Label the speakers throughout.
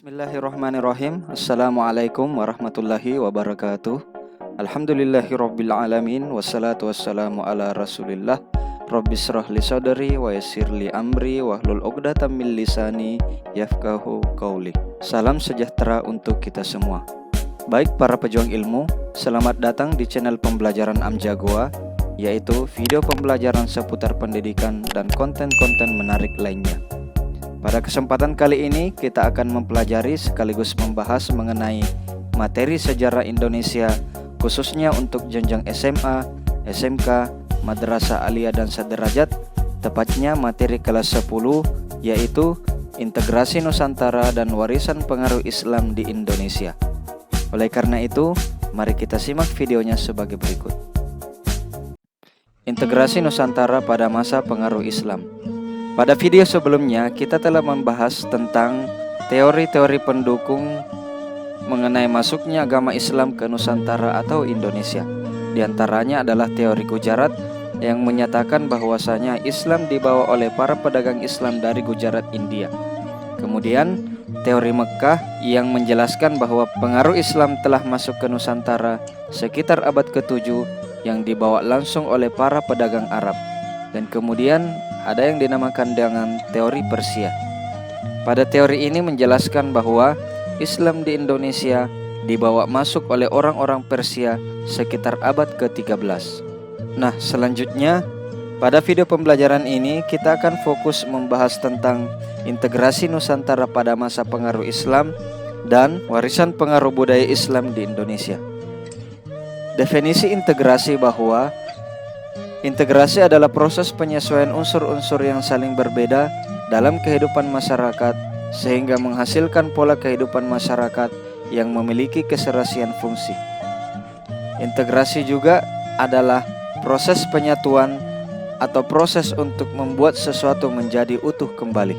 Speaker 1: Bismillahirrahmanirrahim. Assalamualaikum warahmatullahi wabarakatuh. Alhamdulillahirabbil alamin wassalatu wassalamu ala Rasulillah. Rabbishrah li sadri wa yassir li amri wahlul 'uqdatam min lisani yafqahu qauli. Salam sejahtera untuk kita semua. Baik para pejuang ilmu, selamat datang di channel pembelajaran Amjagoa, yaitu video pembelajaran seputar pendidikan dan konten-konten menarik lainnya. Pada kesempatan kali ini kita akan mempelajari sekaligus membahas mengenai materi sejarah Indonesia, khususnya untuk jenjang SMA, SMK, Madrasah Aliyah dan Sederajat, tepatnya materi kelas 10, yaitu Integrasi Nusantara dan Warisan Pengaruh Islam di Indonesia. Oleh karena itu, mari kita simak videonya sebagai berikut. Integrasi Nusantara pada masa pengaruh Islam. Pada video sebelumnya, kita telah membahas tentang teori-teori pendukung mengenai masuknya agama Islam ke Nusantara atau Indonesia. Di antaranya adalah teori Gujarat yang menyatakan bahwasanya Islam dibawa oleh para pedagang Islam dari Gujarat, India. Kemudian, teori Mekkah yang menjelaskan bahwa pengaruh Islam telah masuk ke Nusantara sekitar abad ke-7 yang dibawa langsung oleh para pedagang Arab. Dan kemudian ada yang dinamakan dengan teori Persia. Pada teori ini menjelaskan bahwa Islam di Indonesia dibawa masuk oleh orang-orang Persia sekitar abad ke-13. Nah, selanjutnya pada video pembelajaran ini kita akan fokus membahas tentang integrasi Nusantara pada masa pengaruh Islam dan warisan pengaruh budaya Islam di Indonesia. Definisi integrasi bahwa integrasi adalah proses penyesuaian unsur-unsur yang saling berbeda dalam kehidupan masyarakat sehingga menghasilkan pola kehidupan masyarakat yang memiliki keserasian fungsi. Integrasi juga adalah proses penyatuan atau proses untuk membuat sesuatu menjadi utuh kembali.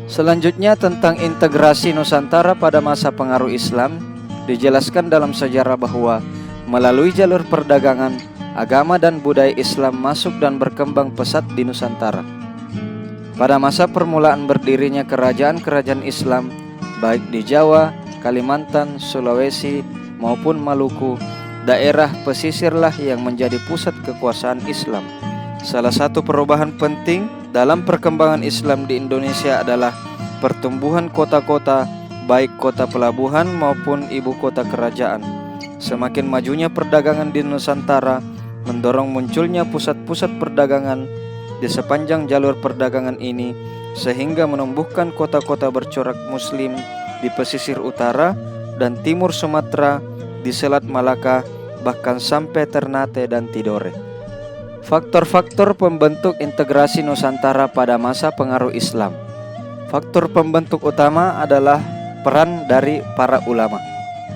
Speaker 1: Selanjutnya tentang integrasi Nusantara pada masa pengaruh Islam, dijelaskan dalam sejarah bahwa melalui jalur perdagangan, agama dan budaya Islam masuk dan berkembang pesat di Nusantara. Pada masa permulaan berdirinya kerajaan-kerajaan Islam, baik di Jawa, Kalimantan, Sulawesi, maupun Maluku, daerah pesisirlah yang menjadi pusat kekuasaan Islam. Salah satu perubahan penting dalam perkembangan Islam di Indonesia adalah pertumbuhan kota-kota, baik kota pelabuhan maupun ibu kota kerajaan. Semakin majunya perdagangan di Nusantara mendorong munculnya pusat-pusat perdagangan di sepanjang jalur perdagangan ini, sehingga menumbuhkan kota-kota bercorak Muslim di pesisir utara dan timur Sumatera, di Selat Malaka, bahkan sampai Ternate dan Tidore. Faktor-faktor pembentuk integrasi Nusantara pada masa pengaruh Islam. Faktor pembentuk utama adalah peran dari para ulama.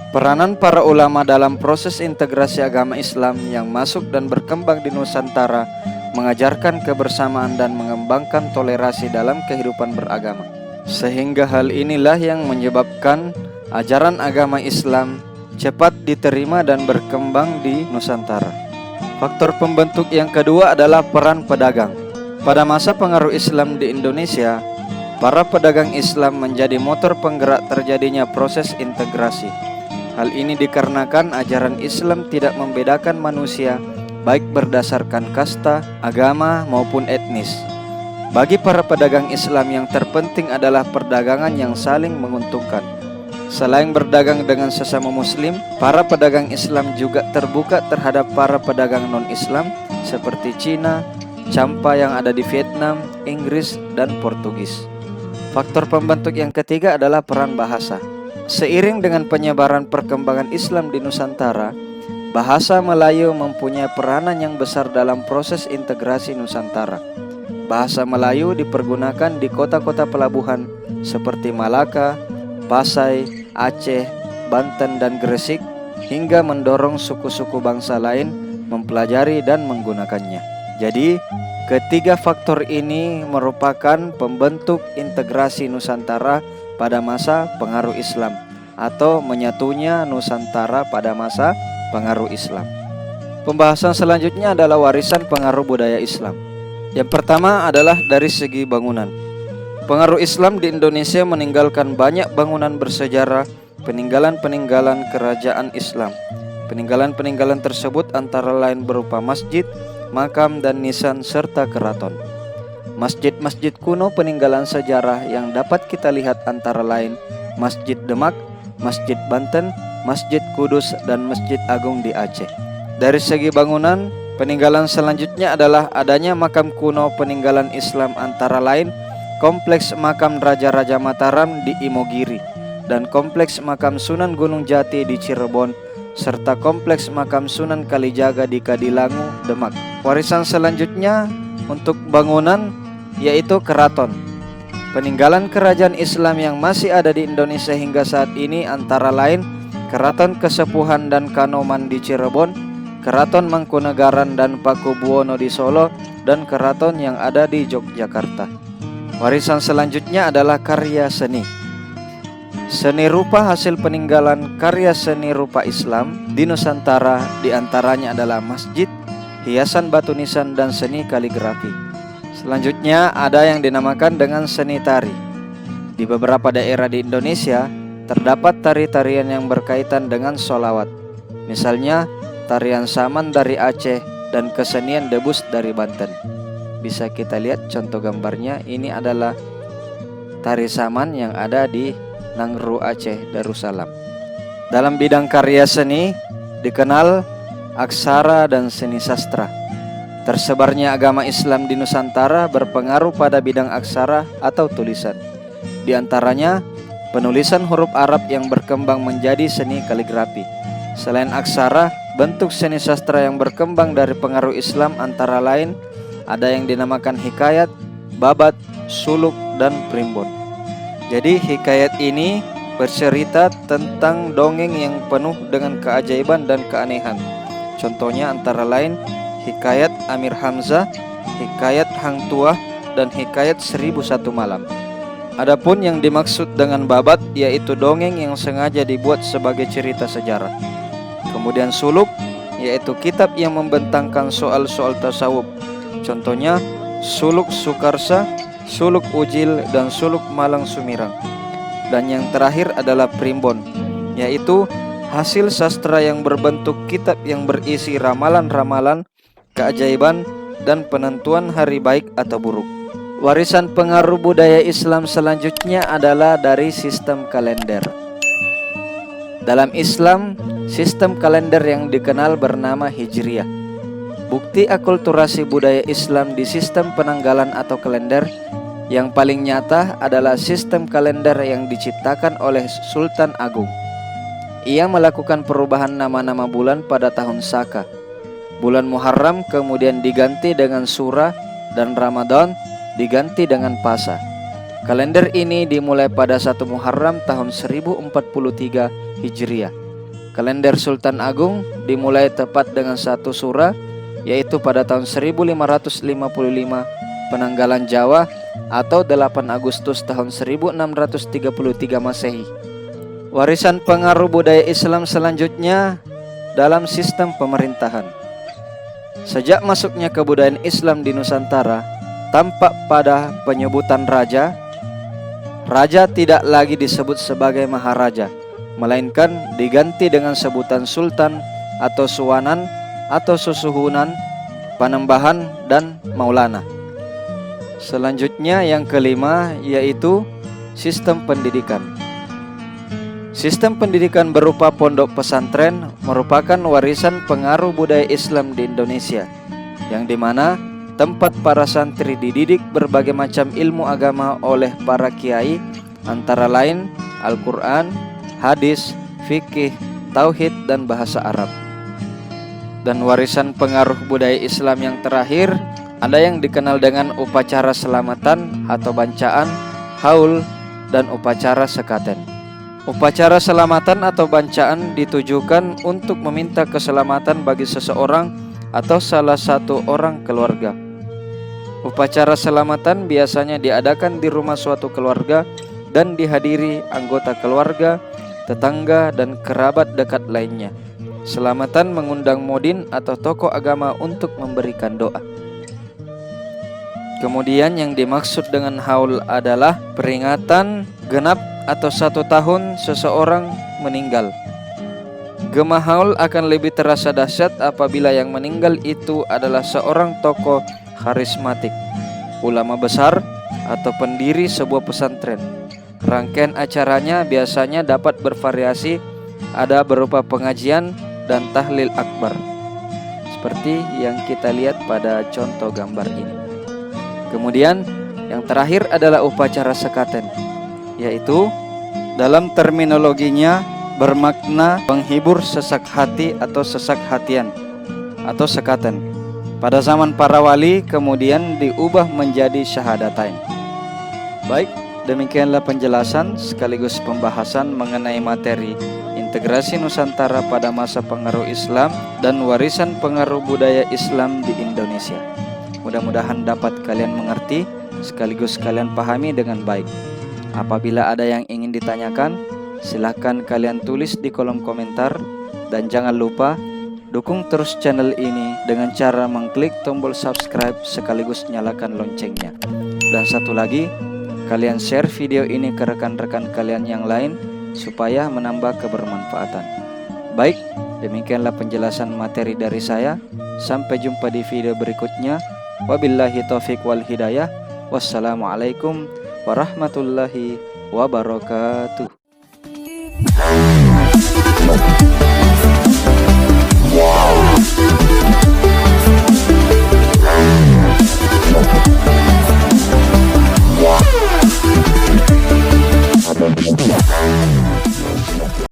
Speaker 1: Peranan para ulama dalam proses integrasi agama Islam yang masuk dan berkembang di Nusantara mengajarkan kebersamaan dan mengembangkan toleransi dalam kehidupan beragama. Sehingga hal inilah yang menyebabkan ajaran agama Islam cepat diterima dan berkembang di Nusantara. Faktor pembentuk yang kedua adalah peran pedagang. Pada masa pengaruh Islam di Indonesia, para pedagang Islam menjadi motor penggerak terjadinya proses integrasi. Hal ini dikarenakan ajaran Islam tidak membedakan manusia baik berdasarkan kasta, agama maupun etnis. Bagi para pedagang Islam yang terpenting adalah perdagangan yang saling menguntungkan. Selain berdagang dengan sesama muslim, para pedagang Islam juga terbuka terhadap para pedagang non-Islam seperti Cina, Champa yang ada di Vietnam, Inggris, dan Portugis. Faktor pembentuk yang ketiga adalah peran bahasa. Seiring dengan penyebaran perkembangan Islam di Nusantara, bahasa Melayu mempunyai peranan yang besar dalam proses integrasi Nusantara. Bahasa Melayu dipergunakan di kota-kota pelabuhan seperti Malaka, Pasai, Aceh, Banten, dan Gresik, hingga mendorong suku-suku bangsa lain mempelajari dan menggunakannya. Jadi, ketiga faktor ini merupakan pembentuk integrasi Nusantara pada masa pengaruh Islam atau menyatunya Nusantara pada masa pengaruh Islam. Pembahasan selanjutnya adalah warisan pengaruh budaya Islam. Yang pertama adalah dari segi bangunan. Pengaruh Islam di Indonesia meninggalkan banyak bangunan bersejarah, peninggalan-peninggalan kerajaan Islam. Peninggalan-peninggalan tersebut antara lain berupa masjid, makam, dan nisan serta keraton. Masjid-masjid kuno peninggalan sejarah yang dapat kita lihat antara lain Masjid Demak, Masjid Banten, Masjid Kudus, dan Masjid Agung di Aceh. Dari segi bangunan, peninggalan selanjutnya adalah adanya makam kuno peninggalan Islam antara lain Kompleks Makam Raja-Raja Mataram di Imogiri dan Kompleks Makam Sunan Gunung Jati di Cirebon serta Kompleks Makam Sunan Kalijaga di Kadilangu, Demak. Warisan selanjutnya untuk bangunan yaitu keraton. Peninggalan kerajaan Islam yang masih ada di Indonesia hingga saat ini antara lain Keraton Kesepuhan dan Kanoman di Cirebon, Keraton Mangkunegaran dan Pakubuwono di Solo, dan keraton yang ada di Yogyakarta. Warisan selanjutnya adalah karya seni. Seni rupa hasil peninggalan karya seni rupa Islam di Nusantara diantaranya adalah masjid, hiasan batu nisan, dan seni kaligrafi. Selanjutnya ada yang dinamakan dengan seni tari. Di beberapa daerah di Indonesia terdapat tari-tarian yang berkaitan dengan sholawat. Misalnya tarian Saman dari Aceh dan kesenian Debus dari Banten. Bisa kita lihat contoh gambarnya. Ini adalah tari Saman yang ada di Nangru Aceh, Darussalam. Dalam bidang karya seni dikenal aksara dan seni sastra. Tersebarnya agama Islam di Nusantara berpengaruh pada bidang aksara atau tulisan. Di antaranya penulisan huruf Arab yang berkembang menjadi seni kaligrafi. Selain aksara, bentuk seni sastra yang berkembang dari pengaruh Islam antara lain ada yang dinamakan hikayat, babat, suluk, dan primbon. Jadi hikayat ini bercerita tentang dongeng yang penuh dengan keajaiban dan keanehan. Contohnya antara lain hikayat Amir Hamzah, hikayat Hang Tuah, dan hikayat 1001 Malam. Adapun yang dimaksud dengan babat yaitu dongeng yang sengaja dibuat sebagai cerita sejarah. Kemudian suluk yaitu kitab yang membentangkan soal-soal tasawuf. Contohnya suluk Sukarsa, suluk Ujil, dan suluk Malang Sumirang. Dan yang terakhir adalah primbon, yaitu hasil sastra yang berbentuk kitab yang berisi ramalan-ramalan, keajaiban, dan penentuan hari baik atau buruk. Warisan pengaruh budaya Islam selanjutnya adalah dari sistem kalender. Dalam Islam, sistem kalender yang dikenal bernama Hijriyah. Bukti akulturasi budaya Islam di sistem penanggalan atau kalender yang paling nyata adalah sistem kalender yang diciptakan oleh Sultan Agung. Ia melakukan perubahan nama-nama bulan pada tahun Saka. Bulan Muharram kemudian diganti dengan Sura dan Ramadan diganti dengan Pasa. Kalender ini dimulai pada 1 Muharram tahun 1043 Hijriah. Kalender Sultan Agung dimulai tepat dengan 1 Sura yaitu pada tahun 1555 penanggalan Jawa atau 8 Agustus tahun 1633 Masehi. Warisan pengaruh budaya Islam selanjutnya dalam sistem pemerintahan. Sejak masuknya kebudayaan Islam di Nusantara, tampak pada penyebutan raja tidak lagi disebut sebagai maharaja, melainkan diganti dengan sebutan sultan atau suwanan atau susuhunan, panembahan, dan maulana. Selanjutnya yang kelima yaitu sistem pendidikan. Sistem pendidikan berupa pondok pesantren merupakan warisan pengaruh budaya Islam di Indonesia, yang dimana tempat para santri dididik berbagai macam ilmu agama oleh para kiai, antara lain Al-Quran, hadis, fikih, tauhid, dan bahasa Arab. Dan warisan pengaruh budaya Islam yang terakhir ada yang dikenal dengan upacara selamatan atau bancaan, haul, dan upacara sekaten. Upacara selamatan atau bancaan ditujukan untuk meminta keselamatan bagi seseorang atau salah satu orang keluarga. Upacara selamatan biasanya diadakan di rumah suatu keluarga dan dihadiri anggota keluarga, tetangga, dan kerabat dekat lainnya. Selamatan mengundang modin atau tokoh agama untuk memberikan doa. Kemudian yang dimaksud dengan haul adalah peringatan genap atau 1 tahun seseorang meninggal. Gema haul akan lebih terasa dahsyat apabila yang meninggal itu adalah seorang tokoh karismatik, ulama besar, atau pendiri sebuah pesantren. Rangkaian acaranya biasanya dapat bervariasi, ada berupa pengajian dan tahlil akbar, seperti yang kita lihat pada contoh gambar ini. Kemudian yang terakhir adalah upacara sekaten, yaitu dalam terminologinya bermakna penghibur sesak hati atau sesak hatian atau sekaten. Pada zaman para wali kemudian diubah menjadi syahadatain. Baik, demikianlah penjelasan sekaligus pembahasan mengenai materi integrasi Nusantara pada masa pengaruh Islam dan warisan pengaruh budaya Islam di Indonesia. Mudah-mudahan dapat kalian mengerti sekaligus kalian pahami dengan baik. Apabila ada yang ingin ditanyakan, silahkan kalian tulis di kolom komentar. Dan jangan lupa dukung terus channel ini dengan cara mengklik tombol subscribe sekaligus nyalakan loncengnya. Dan satu lagi, kalian share video ini ke rekan-rekan kalian yang lain supaya menambah kebermanfaatan. Baik, demikianlah penjelasan materi dari saya. Sampai jumpa di video berikutnya. Wabillahi taufiq wal hidayah. Wassalamualaikum warahmatullahi wabarakatuh.